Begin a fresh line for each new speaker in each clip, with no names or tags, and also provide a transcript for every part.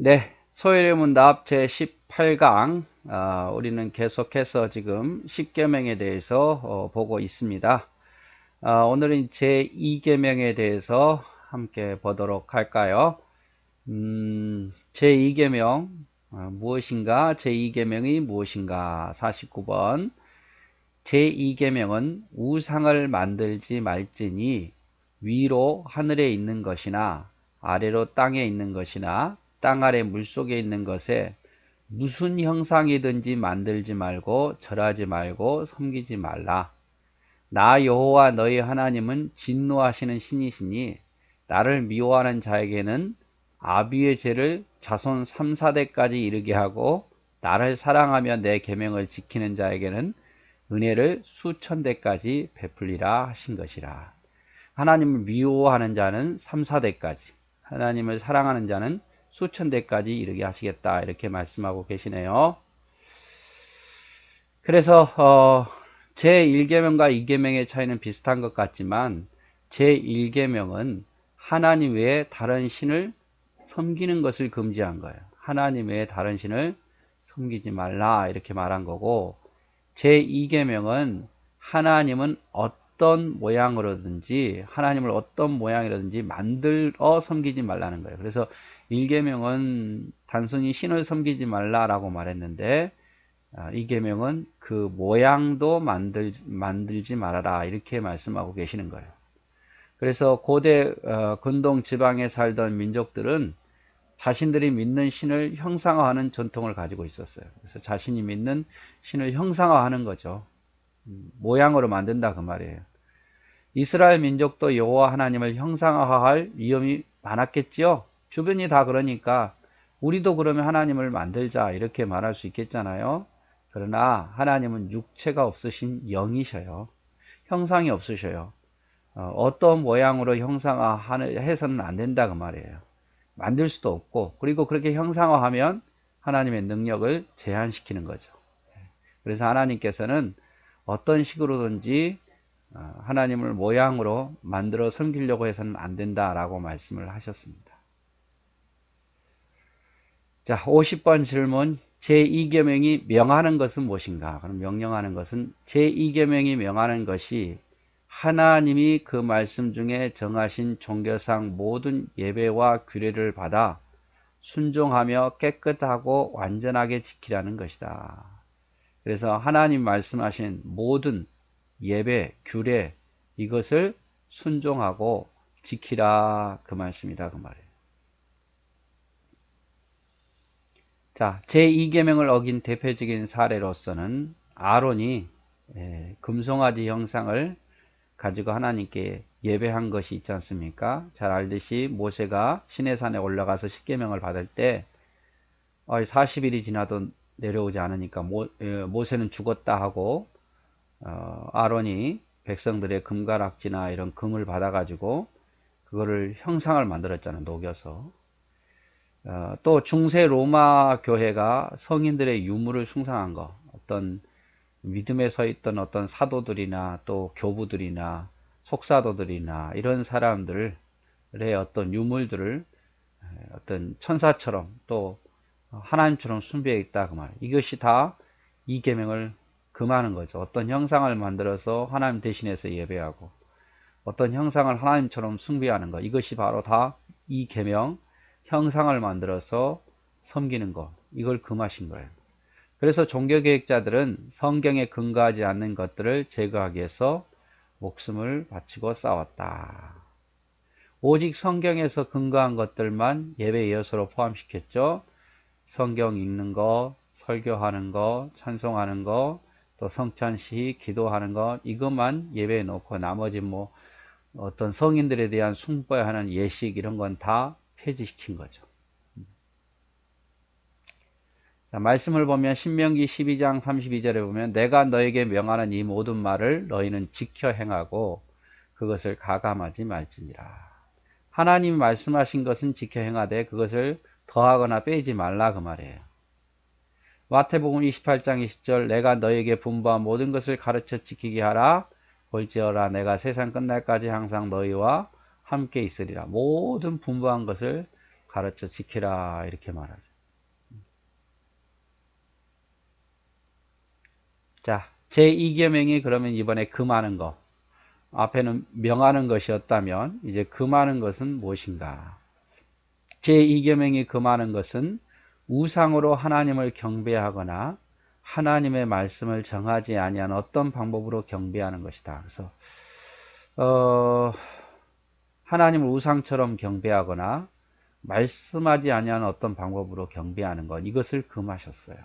네, 소일의 문답 제18강. 우리는 계속해서 지금 10계명에 대해서 보고 있습니다. 오늘은 제2계명에 대해서 함께 보도록 할까요? 제2계명 무엇인가? 제2계명이 무엇인가? 49번. 제2계명은 우상을 만들지 말지니 위로 하늘에 있는 것이나 아래로 땅에 있는 것이나 땅 아래 물속에 있는 것에 무슨 형상이든지 만들지 말고 절하지 말고 섬기지 말라. 나 여호와 너희 하나님은 진노하시는 신이시니 나를 미워하는 자에게는 아비의 죄를 자손 3, 4대까지 이르게 하고 나를 사랑하며 내 계명을 지키는 자에게는 은혜를 수천 대까지 베풀리라 하신 것이라. 하나님을 미워하는 자는 3, 4대까지, 하나님을 사랑하는 자는 수천 대까지 이르게 하시겠다, 이렇게 말씀하고 계시네요. 그래서 제1계명과 2계명의 차이는 비슷한 것 같지만 제1계명은 하나님 외에 다른 신을 섬기는 것을 금지한 거예요. 하나님 외에 다른 신을 섬기지 말라, 이렇게 말한 거고, 제2계명은 하나님은 어떤 모양으로든지 하나님을 어떤 모양이라든지 만들어 섬기지 말라는 거예요. 그래서 1계명은 단순히 신을 섬기지 말라라고 말했는데 2계명은 그 모양도 만들지 말아라, 이렇게 말씀하고 계시는 거예요. 그래서 고대 근동 지방에 살던 민족들은 자신들이 믿는 신을 형상화하는 전통을 가지고 있었어요. 그래서 자신이 믿는 신을 형상화하는 거죠. 모양으로 만든다, 그 말이에요. 이스라엘 민족도 여호와 하나님을 형상화할 위험이 많았겠지요. 주변이 다 그러니까 우리도 그러면 하나님을 만들자, 이렇게 말할 수 있겠잖아요. 그러나 하나님은 육체가 없으신 영이셔요. 형상이 없으셔요. 어떤 모양으로 형상화해서는 안 된다, 그 말이에요. 만들 수도 없고, 그리고 그렇게 형상화하면 하나님의 능력을 제한시키는 거죠. 그래서 하나님께서는 어떤 식으로든지 하나님을 모양으로 만들어 섬기려고 해서는 안 된다라고 말씀을 하셨습니다. 자, 50번 질문. 제2계명이 명하는 것은 무엇인가? 그럼 명령하는 것은, 제2계명이 명하는 것이 하나님이 그 말씀 중에 정하신 종교상 모든 예배와 규례를 받아 순종하며 깨끗하고 완전하게 지키라는 것이다. 그래서 하나님 말씀하신 모든 예배, 규례, 이것을 순종하고 지키라, 그 말씀이다, 그 말이에요. 자, 제2계명을 어긴 대표적인 사례로서는 아론이 금송아지 형상을 가지고 하나님께 예배한 것이 있지 않습니까? 잘 알듯이 모세가 시내산에 올라가서 10계명을 받을 때 40일이 지나도 내려오지 않으니까 모세는 죽었다 하고 아론이 백성들의 금가락지나 이런 금을 받아가지고 그거를 형상을 만들었잖아요. 녹여서. 또 중세 로마 교회가 성인들의 유물을 숭상한 거, 어떤 믿음에 서 있던 어떤 사도들이나 또 교부들이나 속사도들이나 이런 사람들의 어떤 유물들을 어떤 천사처럼 또 하나님처럼 숭배했다, 그 말. 이것이 다 이 계명을 금하는 거죠. 어떤 형상을 만들어서 하나님 대신해서 예배하고 어떤 형상을 하나님처럼 숭배하는 것, 이것이 바로 다 이 계명, 형상을 만들어서 섬기는 것, 이걸 금하신 거예요. 그래서 종교개혁자들은 성경에 근거하지 않는 것들을 제거하기 위해서 목숨을 바치고 싸웠다. 오직 성경에서 근거한 것들만 예배 예수로 포함시켰죠. 성경 읽는 거, 설교하는 거, 찬송하는 거, 또 성찬시, 기도하는 거, 이것만 예배에 놓고 나머지 뭐 어떤 성인들에 대한 숭배하는 예식, 이런 건 다 폐지시킨 거죠. 자, 말씀을 보면 신명기 12장 32절에 보면 내가 너에게 명하는 이 모든 말을 너희는 지켜 행하고 그것을 가감하지 말지니라. 하나님이 말씀하신 것은 지켜 행하되 그것을 더하거나 빼지 말라, 그 말이에요. 마태복음 28장 20절 내가 너에게 분부한 모든 것을 가르쳐 지키게 하라. 볼지어라 내가 세상 끝날까지 항상 너희와 함께 있으리라. 모든 분부한 것을 가르쳐 지키라 이렇게 말하죠. 자, 제2계명이 그러면 이번에 금하는 거, 앞에는 명하는 것이었다면 이제 금하는 것은 무엇인가? 제2계명이 금하는 것은 우상으로 하나님을 경배하거나 하나님의 말씀을 정하지 아니한 어떤 방법으로 경배하는 것이다. 그래서 하나님을 우상처럼 경배하거나 말씀하지 아니한 어떤 방법으로 경배하는 것, 이것을 금하셨어요.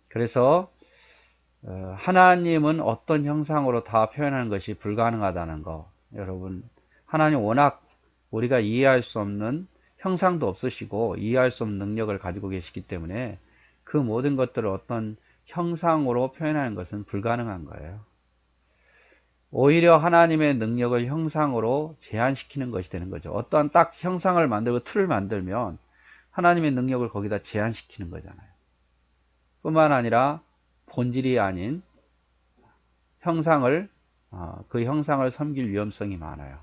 그래서 하나님은 어떤 형상으로 다 표현하는 것이 불가능하다는 거, 여러분, 하나님 워낙 우리가 이해할 수 없는 형상도 없으시고 이해할 수 없는 능력을 가지고 계시기 때문에 그 모든 것들을 어떤 형상으로 표현하는 것은 불가능한 거예요. 오히려 하나님의 능력을 형상으로 제한시키는 것이 되는 거죠. 어떠한 딱 형상을 만들고 틀을 만들면 하나님의 능력을 거기다 제한시키는 거잖아요. 뿐만 아니라 본질이 아닌 형상을, 그 형상을 섬길 위험성이 많아요.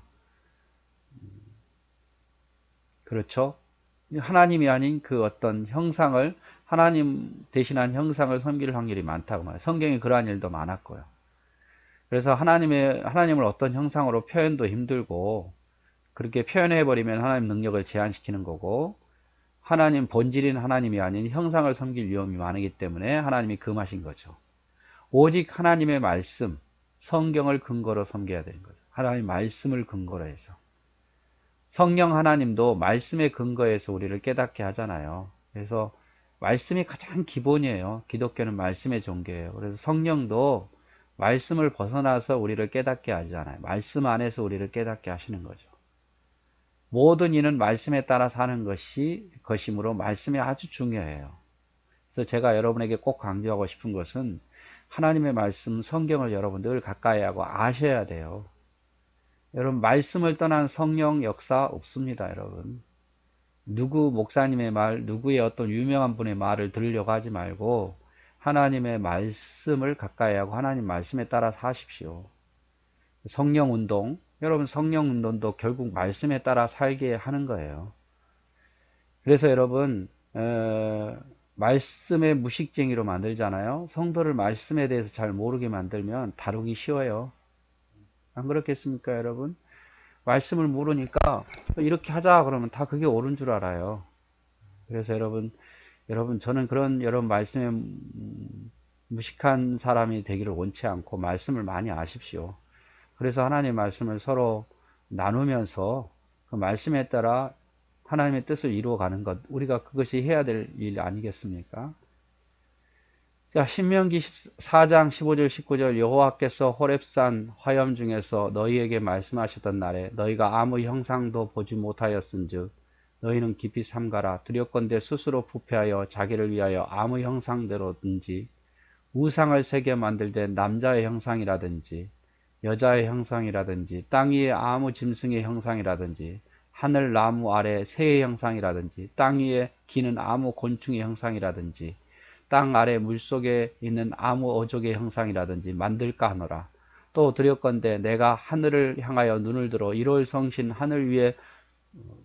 그렇죠? 하나님이 아닌 그 어떤 형상을, 하나님 대신한 형상을 섬길 확률이 많다고 말해요. 성경에 그러한 일도 많았고요. 그래서 하나님을 어떤 형상으로 표현도 힘들고, 그렇게 표현해버리면 하나님 능력을 제한시키는 거고, 하나님 본질인 하나님이 아닌 형상을 섬길 위험이 많기 때문에 하나님이 금하신 거죠. 오직 하나님의 말씀, 성경을 근거로 섬겨야 되는 거죠. 하나님의 말씀을 근거로 해서. 성령 하나님도 말씀의 근거에서 우리를 깨닫게 하잖아요. 그래서 말씀이 가장 기본이에요. 기독교는 말씀의 종교예요. 그래서 성령도 말씀을 벗어나서 우리를 깨닫게 하잖아요. 말씀 안에서 우리를 깨닫게 하시는 거죠. 모든 이는 말씀에 따라 사는 것이므로 말씀이 아주 중요해요. 그래서 제가 여러분에게 꼭 강조하고 싶은 것은 하나님의 말씀, 성경을 여러분 늘 가까이 하고 아셔야 돼요. 여러분, 말씀을 떠난 성령 역사 없습니다, 여러분. 누구 목사님의 말, 누구의 어떤 유명한 분의 말을 들으려고 하지 말고 하나님의 말씀을 가까이 하고 하나님 말씀에 따라 사십시오. 성령 운동, 여러분 성령 운동도 결국 말씀에 따라 살게 하는 거예요. 그래서 여러분 말씀의 무식쟁이로 만들잖아요. 성도를 말씀에 대해서 잘 모르게 만들면 다루기 쉬워요. 안 그렇겠습니까, 여러분? 말씀을 모르니까 이렇게 하자 그러면 다 그게 옳은 줄 알아요. 그래서 여러분 저는 그런 여러분 말씀에 무식한 사람이 되기를 원치 않고 말씀을 많이 아십시오. 그래서 하나님의 말씀을 서로 나누면서 그 말씀에 따라 하나님의 뜻을 이루어가는 것, 우리가 그것이 해야 될 일 아니겠습니까? 자, 신명기 4장 15절 19절 여호와께서 호렙산 화염 중에서 너희에게 말씀하셨던 날에 너희가 아무 형상도 보지 못하였은즉 너희는 깊이 삼가라. 두렵건대 스스로 부패하여 자기를 위하여 아무 형상대로든지 우상을 새겨 만들 때 남자의 형상이라든지 여자의 형상이라든지 땅 위에 아무 짐승의 형상이라든지 하늘 나무 아래 새의 형상이라든지 땅 위에 기는 아무 곤충의 형상이라든지 땅 아래 물속에 있는 아무 어족의 형상이라든지 만들까 하노라. 또 두렵건대 내가 하늘을 향하여 눈을 들어 1월 성신 하늘 위에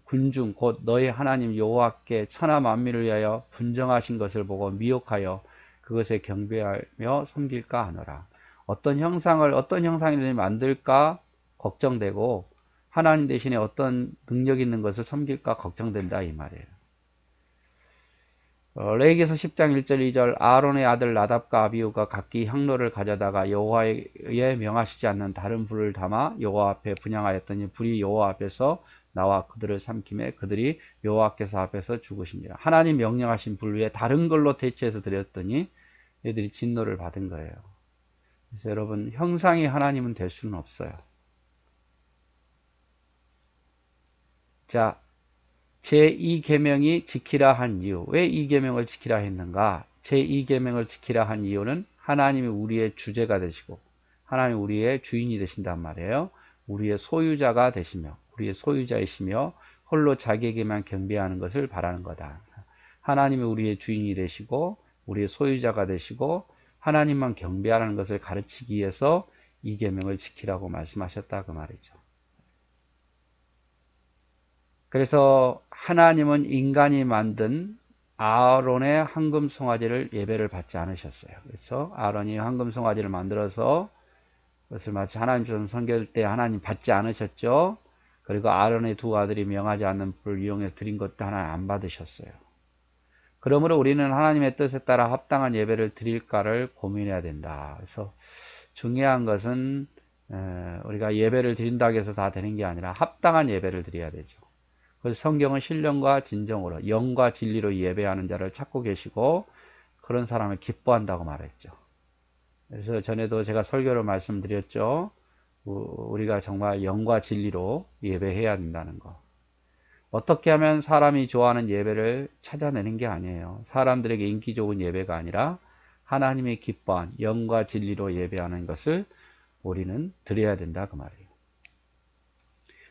군중 곧 너희 하나님 여호와께 천하 만민을 위하여 분정하신 것을 보고 미혹하여 그것에 경배하며 섬길까 하노라. 어떤 형상을 만들까 걱정되고 하나님 대신에 어떤 능력 있는 것을 섬길까 걱정된다 이 말이에요. 레위기서 10장 1절 2절 아론의 아들 나답과 아비후가 각기 향로를 가져다가 여호와의 명하시지 않는 다른 불을 담아 여호와 앞에 분향하였더니 불이 여호와 앞에서 나와 그들을 삼키매 그들이 여호와께서 앞에서 죽으십니다. 하나님 명령하신 불 위에 다른 걸로 대체해서 드렸더니 얘들이 진노를 받은 거예요. 그래서 여러분 형상이 하나님은 될 수는 없어요. 자, 제2계명이 지키라 한 이유. 왜 이 계명을 지키라 했는가? 제2계명을 지키라 한 이유는 하나님이 우리의 주제가 되시고 하나님이 우리의 주인이 되신단 말이에요. 우리의 소유자가 되시며 우리의 소유자이시며 홀로 자기에게만 경배하는 것을 바라는 거다. 하나님이 우리의 주인이 되시고 우리의 소유자가 되시고 하나님만 경배하라는 것을 가르치기 위해서 이 계명을 지키라고 말씀하셨다 그 말이죠. 그래서 하나님은 인간이 만든 아론의 황금 송아지를 예배를 받지 않으셨어요. 그래서 아론이 황금 송아지를 만들어서 그것을 마치 하나님 좀 섬길 때 하나님 받지 않으셨죠. 그리고 아론의 두 아들이 명하지 않는 불을 이용해서 드린 것도 하나님 안 받으셨어요. 그러므로 우리는 하나님의 뜻에 따라 합당한 예배를 드릴까를 고민해야 된다. 그래서 중요한 것은 우리가 예배를 드린다고 해서 다 되는 게 아니라 합당한 예배를 드려야 되죠. 그래서 성경은 신령과 진정으로 영과 진리로 예배하는 자를 찾고 계시고 그런 사람을 기뻐한다고 말했죠. 그래서 전에도 제가 설교를 말씀드렸죠. 우리가 정말 영과 진리로 예배해야 된다는 거. 어떻게 하면 사람이 좋아하는 예배를 찾아내는 게 아니에요. 사람들에게 인기 좋은 예배가 아니라 하나님이 기뻐한 영과 진리로 예배하는 것을 우리는 드려야 된다 그 말이에요.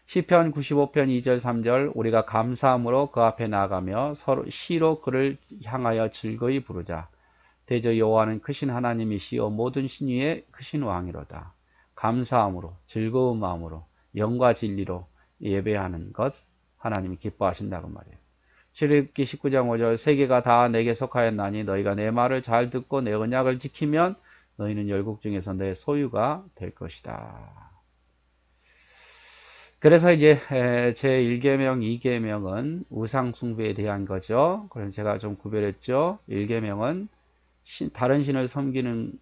시편 95편 2절 3절 우리가 감사함으로 그 앞에 나가며 서로 시로 그를 향하여 즐거이 부르자. 대저 여호와는 크신 하나님이시요 모든 신 위에 크신 왕이로다. 감사함으로 즐거운 마음으로 영과 진리로 예배하는 것 하나님이 기뻐하신다고 말이에요. 출애굽기 19장 5절 세계가 다 내게 속하였나니 너희가 내 말을 잘 듣고 내 언약을 지키면 너희는 열국 중에서 내 소유가 될 것이다. 그래서 이제 제1계명, 2계명은 우상 숭배에 대한 거죠. 그래서 제가 좀 구별했죠. 1계명은 다른 신을 섬기는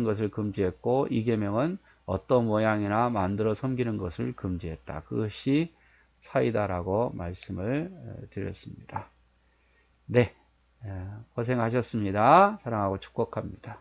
것을 금지했고 2계명은 어떤 모양이나 만들어 섬기는 것을 금지했다. 그것이 사이다라고 말씀을 드렸습니다. 네, 고생하셨습니다. 사랑하고 축복합니다.